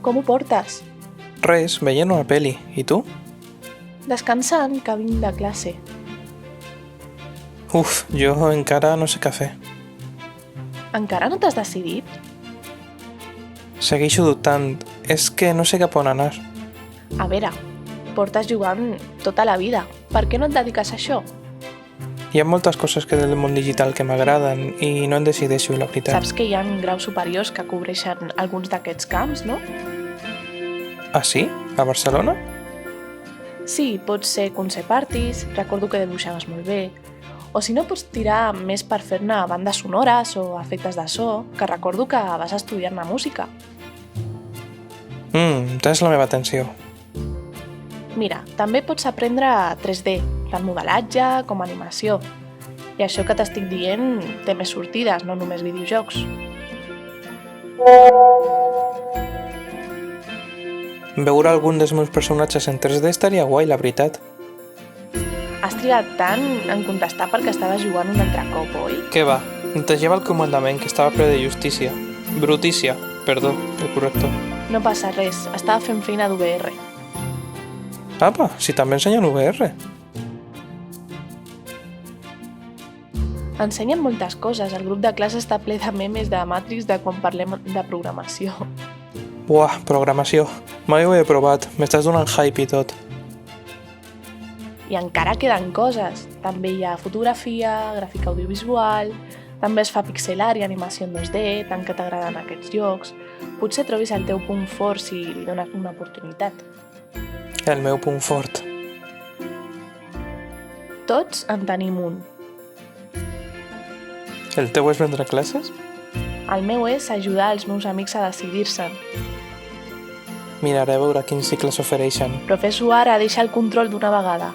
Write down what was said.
com ho portes? Res, veient una peli. I tu? Descansant, que vinc de classe. Uf, jo encara no sé què fer. Encara no t'has decidit? Segueixo dubtant. És que no sé cap on anar. A veure, portes jugant tota la vida. Per què no et dediques a això? Hi ha moltes coses que del món digital que m'agraden i no em decideixo, la veritat. Saps que hi ha graus superiors que cobreixen alguns d'aquests camps, no? Ah, sí? A Barcelona? Sí, pots ser concept artist, recordo que dibuixaves molt bé, o si no pots tirar més per fer-ne bandes sonores o efectes de so, que recordo que vas estudiar-ne música. Tens la meva atenció. Mira, també pots aprendre 3D, tant modelatge com animació. I això que t'estic dient té més sortides, no només videojocs. Veure algun dels meus personatges en 3D estaria guai, la veritat. Has trigat tant en contestar perquè estaves jugant un altre cop, oi? Què va? Entegeva el comandament que estava ple de justícia. Brutícia, perdó, el corrector. No passa res, estava fent feina d'UVR. Apa, si també ensenyen VR. Ensenyen moltes coses, el grup de classe està ple de memes de Matrix de quan parlem de programació. Buah, programació. Mai ho he provat, m'estàs donant hype i tot. I encara queden coses. També hi ha fotografia, gràfica audiovisual, també es fa pixel art i animació en 2D, tant que t'agraden aquests jocs. Potser trobis el teu punt fort si li dones una oportunitat. El meu punt fort. Tots en tenim un. El teu és vendre classes? El meu és ajudar els meus amics a decidir-se'n. Miraré a veure quins cicles ofereixen. Però fes-ho ara, deixa el control d'una vegada.